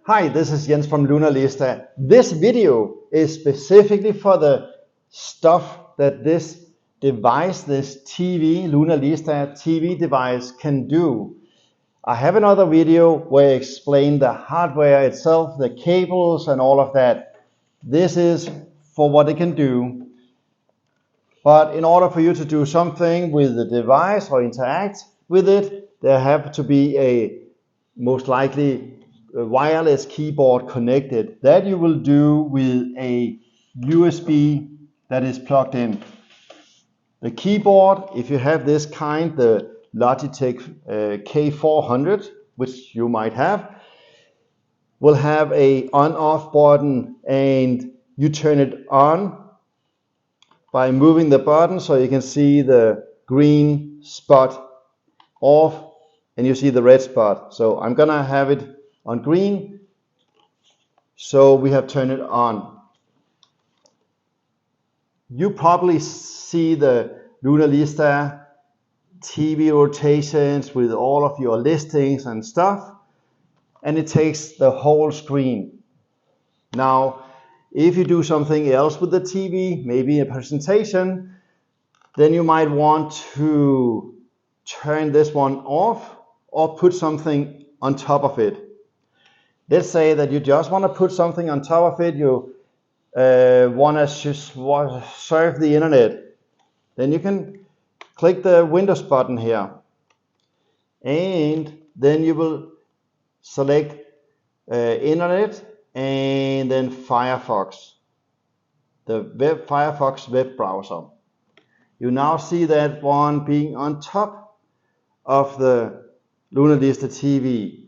Hi, this is Jens from LunaLista. This video is specifically for the stuff that this device, this TV, LunaLista TV device can do. I have another video where I explain the hardware itself, the cables and all of that. This is for what it can do. But in order for you to do something with the device or interact with it, there have to be a most likely wireless keyboard connected. That you will do with a USB that is plugged in. The keyboard, if you have this kind, the Logitech K400, which you might have, will have a on-off button, and you turn it on by moving the button so you can see the green spot off and you see the red spot. So I'm gonna have it on green, so we have turned it on. You probably see the LunaLista TV rotations with all of your listings and stuff, and it takes the whole screen. Now, if you do something else with the TV, maybe a presentation, then you might want to turn this one off or put something on top of it. Let's say that you just want to put something on top of it, you want to surf the internet. Then you can click the Windows button here, and then you will select internet and then Firefox, the Firefox web browser. You now see that one being on top of the LunaLista TV.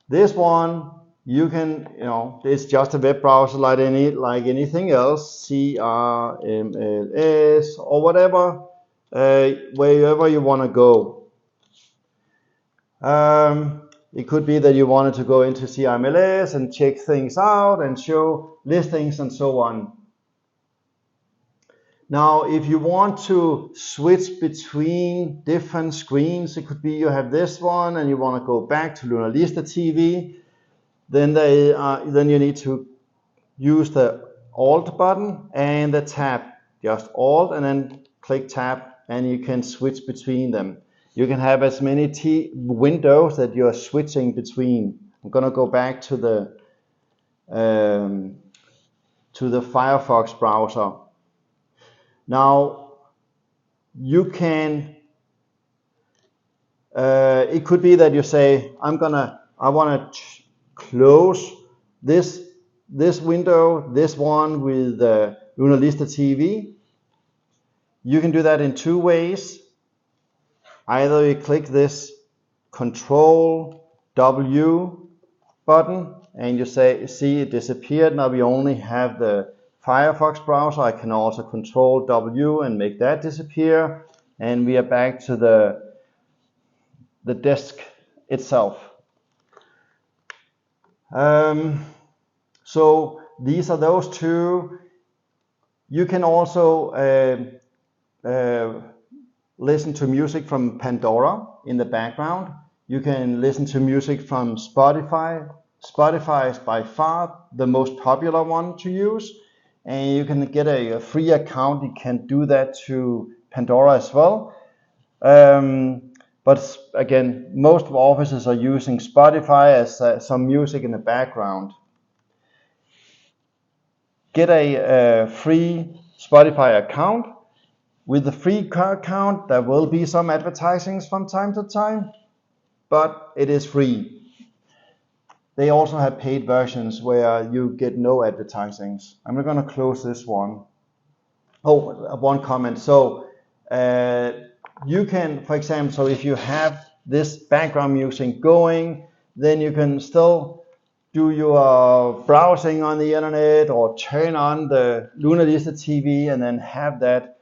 This one, you can, it's just a web browser like anything else, CRMLS or whatever, wherever you want to go. It could be that you wanted to go into CRMLS and check things out and show listings and so on. Now, if you want to switch between different screens, it could be you have this one and you want to go back to LunaLista TV, then you need to use the Alt button and the tab. Just Alt and then click tab, and you can switch between them. You can have as many windows that you are switching between. I'm going to go back to the Firefox browser. Now, you can, it could be that you say, I want to close this window, this one with the LunaLista TV. You can do that in two ways. Either you click this Control W button and you see it disappeared. Now we only have the Firefox browser. I can also Control W and make that disappear, and we are back to the desk itself. So these are those two. You can also listen to music from Pandora in the background. You can listen to music from Spotify. Spotify is by far the most popular one to use, and you can get a free account. You can do that to Pandora as well. But again, most offices are using Spotify as some music in the background. Get a free Spotify account. With the free account, there will be some advertisings from time to time, but it is free. They also have paid versions where you get no advertisings. I'm going to close this one. Oh, one comment. So you can, for example, so if you have this background music going, then you can still do your browsing on the internet or turn on the LunaLista TV and then have that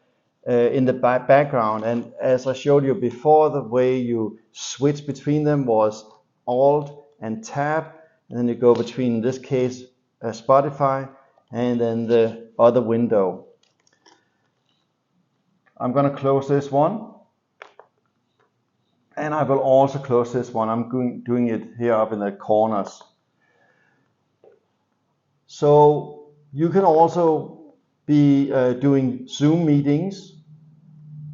in the background. And as I showed you before, the way you switch between them was Alt and Tab, and then you go between, in this case, Spotify and then the other window. I'm going to close this one, and I will also close this one. I'm doing it here up in the corners. So you can also be doing Zoom meetings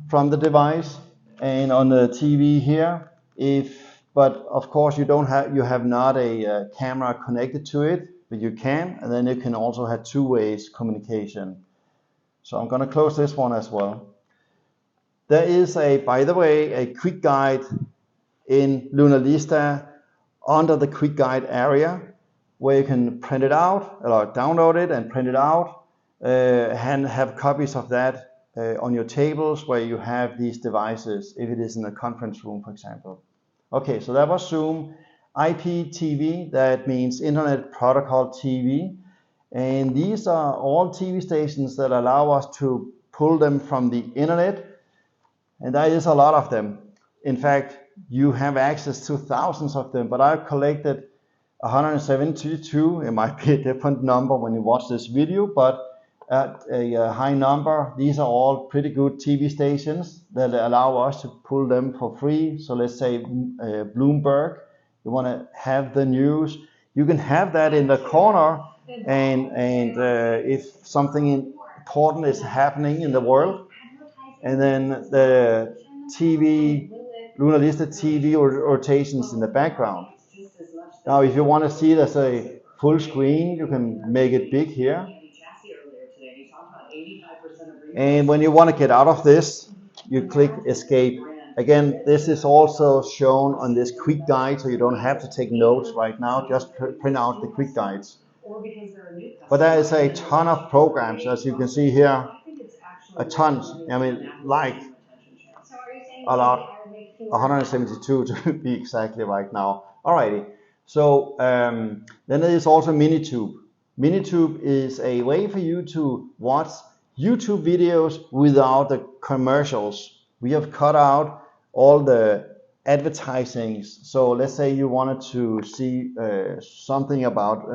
from the device and on the TV here. But of course you have not a camera connected to it, but you can, and then you can also have two ways communication. So I'm going to close this one as well. There is by the way, a quick guide in LunaLista under the quick guide area where you can print it out or download it and print it out and have copies of that on your tables where you have these devices if it is in a conference room, for example. Okay, so that was Zoom. IPTV, that means Internet Protocol TV. And these are all TV stations that allow us to pull them from the internet. And there is a lot of them. In fact, you have access to thousands of them, but I've collected 172. It might be a different number when you watch this video, but at a high number. These are all pretty good TV stations that allow us to pull them for free. So let's say Bloomberg, you want to have the news, you can have that in the corner, and if something important is happening in the world, and then the TV, LunaLista TV rotations in the background. Now if you want to see it as a full screen, you can make it big here. And when you want to get out of this, you click escape. Again, this is also shown on this quick guide, so you don't have to take notes right now, just print out the quick guides. But there is a ton of programs, as you can see here, a ton, I mean, like a lot, 172 to be exactly right now. Alrighty, so then there is also Minitube. Minitube is a way for you to watch YouTube videos without the commercials. We have cut out all the advertisings. So let's say you wanted to see something about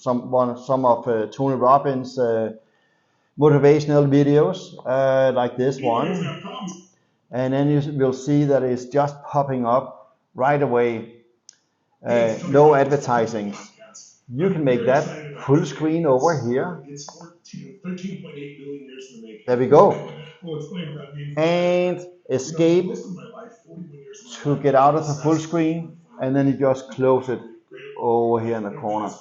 some of Tony Robbins' motivational videos, like this one, and then you will see that it's just popping up right away. No advertising. You can make that full screen over here. There we go. And escape to get out of the full screen, and then you just close it over here in the corner.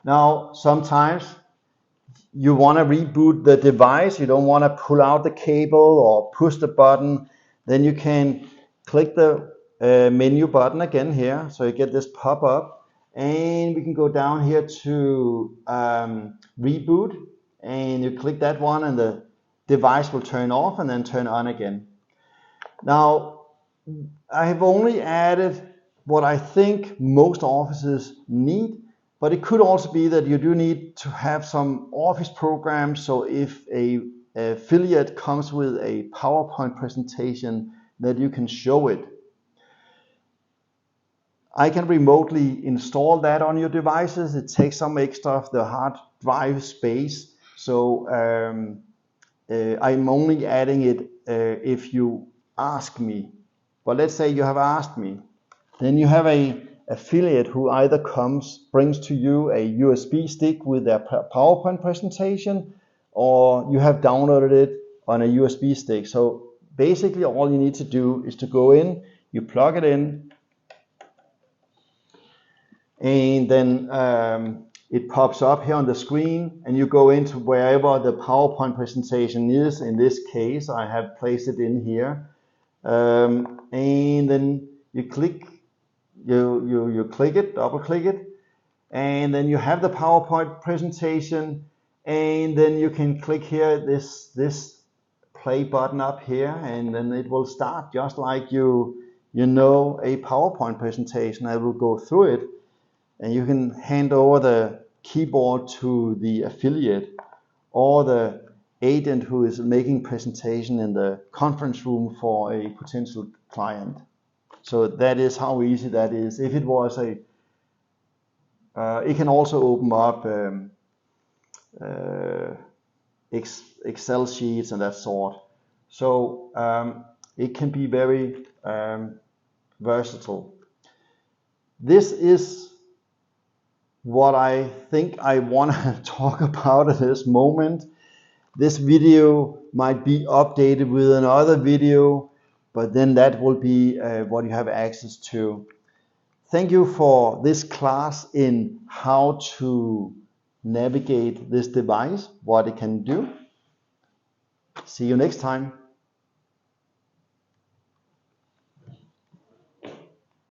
Now, sometimes you want to reboot the device, you don't want to pull out the cable or push the button, then you can click the menu button again here, so you get this pop-up, and we can go down here to reboot, and you click that one and the device will turn off and then turn on again. Now, I have only added what I think most offices need, but it could also be that you do need to have some office programs. So if an affiliate comes with a PowerPoint presentation, that you can show it. I can remotely install that on your devices. It takes some extra of the hard drive space. So I'm only adding it if you ask me. But let's say you have asked me. Then you have a affiliate who either brings to you a USB stick with their PowerPoint presentation, or you have downloaded it on a USB stick. So basically all you need to do is to go in, you plug it in, and then it pops up here on the screen, and you go into wherever the PowerPoint presentation is. In this case, I have placed it in here, and then you click. You click it, double click it, and then you have the PowerPoint presentation, and then you can click here this play button up here, and then it will start just like you know a PowerPoint presentation. I will go through it, and you can hand over the keyboard to the affiliate or the agent who is making presentation in the conference room for a potential client. So that is how easy that is. If it was it can also open up Excel sheets and that sort. So it can be very versatile. This is what I think I want to talk about at this moment. This video might be updated with another video, but then that will be what you have access to. Thank you for this class in how to navigate this device, what it can do. See you next time.